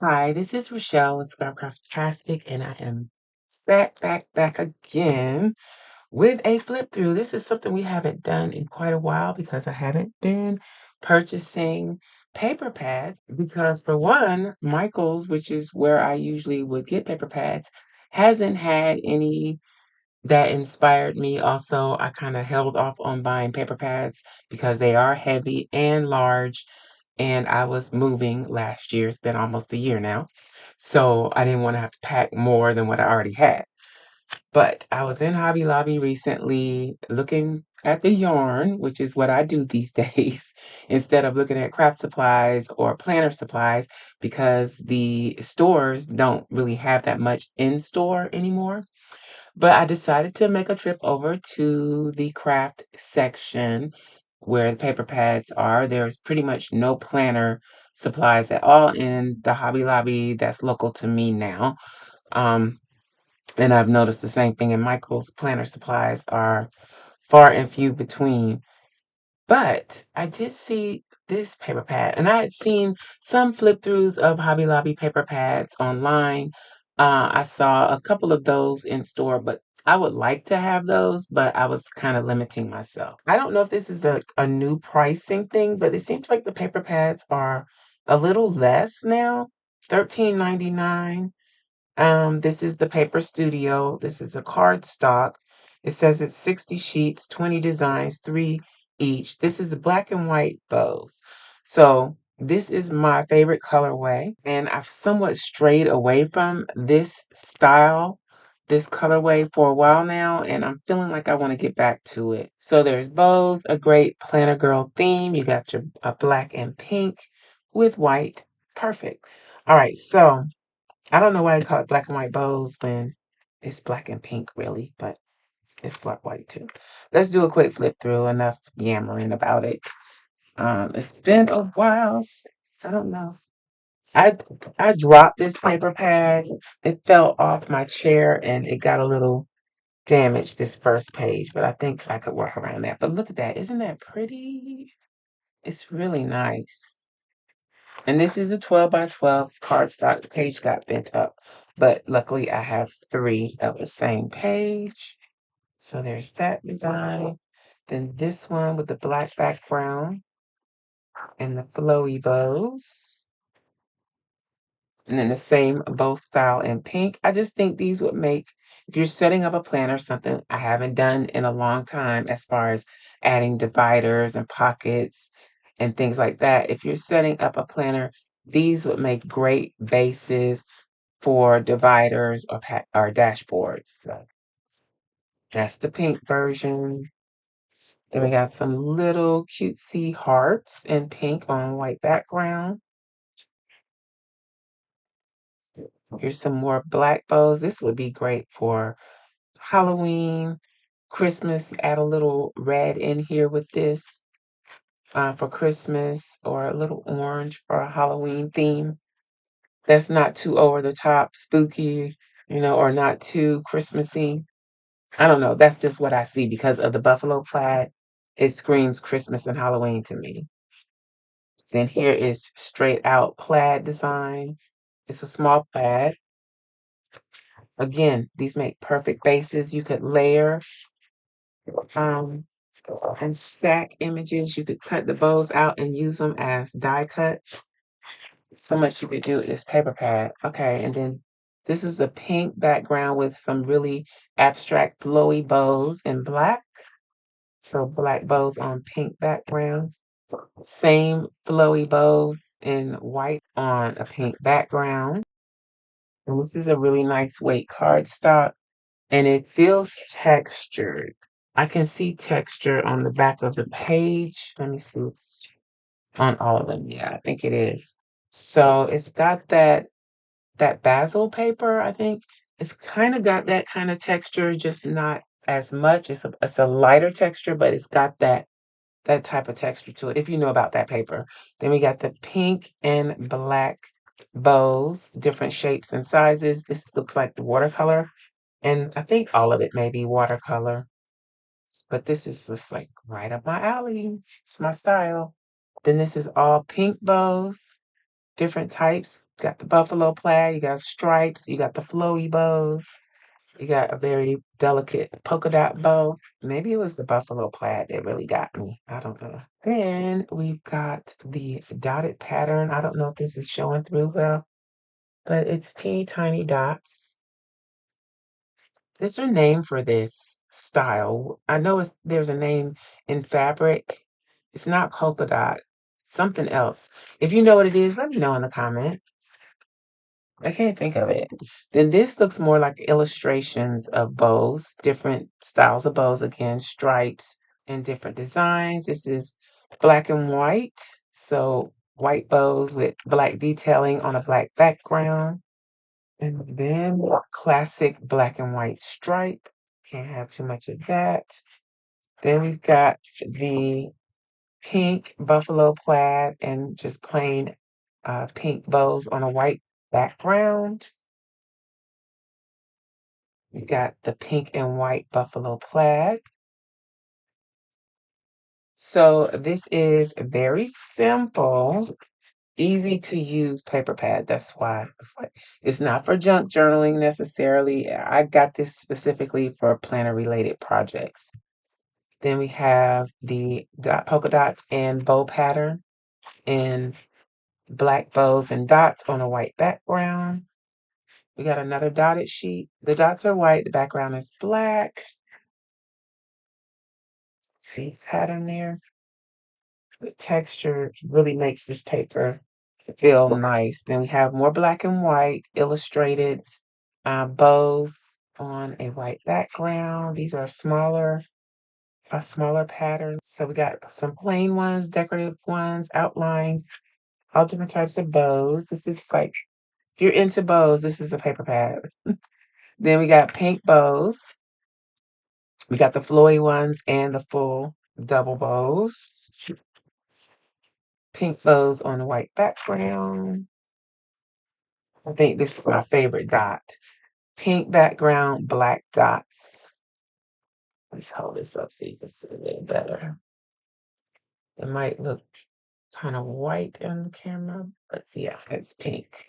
Hi, this is Rachelle with Scrapcraftastic, and I am back again with a flip through. This is something we haven't done in quite a while because I haven't been purchasing paper pads because, for one, Michael's, which is where I usually would get paper pads, hasn't had any that inspired me. Also, I kind of held off on buying paper pads because they are heavy and large, and I was moving last year. It's been almost a year now. So I didn't want to have to pack more than what I already had. But I was in Hobby Lobby recently looking at the yarn, which is what I do these days, instead of looking at craft supplies or planner supplies, because the stores don't really have that much in store anymore. But I decided to make a trip over to the craft section where the paper pads are. There's pretty much no planner supplies at all in the Hobby Lobby that's local to me now. Um, and I've noticed the same thing in Michael's. Planner supplies are far and few between. But I did see this paper pad, and I had seen some flip throughs of Hobby Lobby paper pads online. I saw a couple of those in store, but I would like to have those, but I was kind of limiting myself. I don't know if this is a new pricing thing, but it seems like the paper pads are a little less now. 13.99. This is the Paper Studio. This is a cardstock. It says it's 60 sheets, 20 designs, three each. This is the black and white bows. So this is my favorite colorway, and I've somewhat strayed away from this style, this colorway for a while now, and I'm feeling like I want to get back to it. So there's bows, a great planner girl theme. You got your black and pink with white. Perfect. All right, so I don't know why they call it black and white bows when it's black and pink, really, but it's black white too. Let's do a quick flip through. Enough yammering about it. It's been a while. I don't know. I I dropped this paper pad. It fell off my chair and it got a little damaged. This first page, but I think I could work around that. But look at that! Isn't that pretty? It's really nice. And this is a 12 by 12 cardstock. The page got bent up, but luckily I have three of the same page. So there's that design. Then this one with the black background and the flowy bows. And then the same bow style in pink. I just think these would make, if you're setting up a planner, something I haven't done in a long time as far as adding dividers and pockets and things like that. If you're setting up a planner, these would make great bases for dividers or dashboards. So that's the pink version. Then we got some little cutesy hearts in pink on white background. Here's some more black bows. This would be great for Halloween, Christmas. Add a little red in here with this for Christmas, or a little orange for a Halloween theme. That's not too over the top, spooky, or not too Christmassy. I don't know. That's just what I see because of the buffalo plaid. It screams Christmas and Halloween to me. Then here is straight out plaid design. It's a small plaid. Again, these make perfect bases. You could layer um, and stack images. You could cut the bows out and use them as die cuts. So much you could do with this paper pad. Okay, and then this is a pink background with some really abstract flowy bows in black. So black bows on pink background. Same flowy bows in white on a pink background. And this is a really nice weight cardstock, and it feels textured. I can see texture on the back of the page. Let me see. On all of them. Yeah, I think it is. So it's got that basil paper, I think. It's kind of got that kind of texture, just not as much. It's a lighter texture, but it's got that type of texture to it, if you know about that paper. Then we got the pink and black bows, different shapes and sizes. This looks like the watercolor, and I think all of it may be watercolor, but this is just like right up my alley. It's my style. Then this is all pink bows, different types. Got the buffalo plaid, you got stripes, you got the flowy bows, you got a very delicate polka dot bow. Maybe it was the buffalo plaid that really got me. I don't know. Then we've got the dotted pattern. I don't know if this is showing through well, but it's teeny tiny dots. There's a name for this style. I know there's a name in fabric. It's not polka dot, something else. If you know what it is, let me know in the comments. I can't think of it. Then this looks more like illustrations of bows, different styles of bows, again, stripes and different designs. This is black and white. So white bows with black detailing on a black background. And then classic black and white stripe. Can't have too much of that. Then we've got the pink buffalo plaid and just plain pink bows on a white background. We got the pink and white buffalo plaid. So this is very simple, easy to use paper pad. That's why it's like it's not for junk journaling necessarily. I got this specifically for planner related projects. Then we have the polka dots and bow pattern and black bows and dots on a white background. We got another dotted sheet. The dots are white, the background is black. See pattern there? The texture really makes this paper feel nice. Then we have more black and white illustrated bows on a white background. These are a smaller pattern. So we got some plain ones, decorative ones, outlined, all different types of bows. This is like, if you're into bows, this is a paper pad. Then we got pink bows. We got the flowy ones and the full double bows. Pink bows on a white background. I think this is my favorite dot. Pink background, black dots. Let's hold this up so you can see a little better. It might look kind of white in the camera, but yeah, it's pink.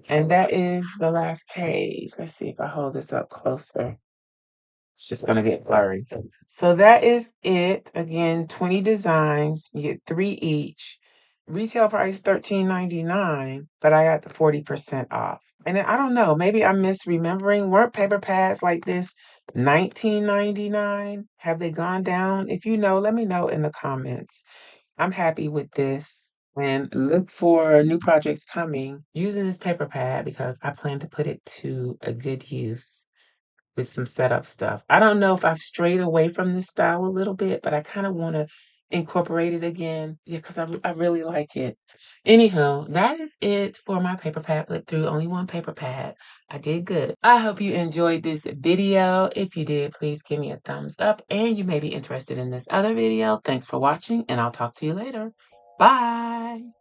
And that is the last page. Let's see if I hold this up closer. It's just gonna get blurry. So that is it. Again, 20 designs. You get 3 each. Retail price $13.99, but I got the 40% off. And I don't know, maybe I'm misremembering. Weren't paper pads like this $19.99? Have they gone down? If you know, let me know in the comments. I'm happy with this. And look for new projects coming using this paper pad because I plan to put it to a good use with some setup stuff. I don't know if I've strayed away from this style a little bit, but I kind of want to incorporate it again. Yeah, because I really like it. Anyhow, that is it for my paper pad flip through. Only one paper pad. I did good. I hope you enjoyed this video. If you did, please give me a thumbs up and you may be interested in this other video. Thanks for watching and I'll talk to you later. Bye.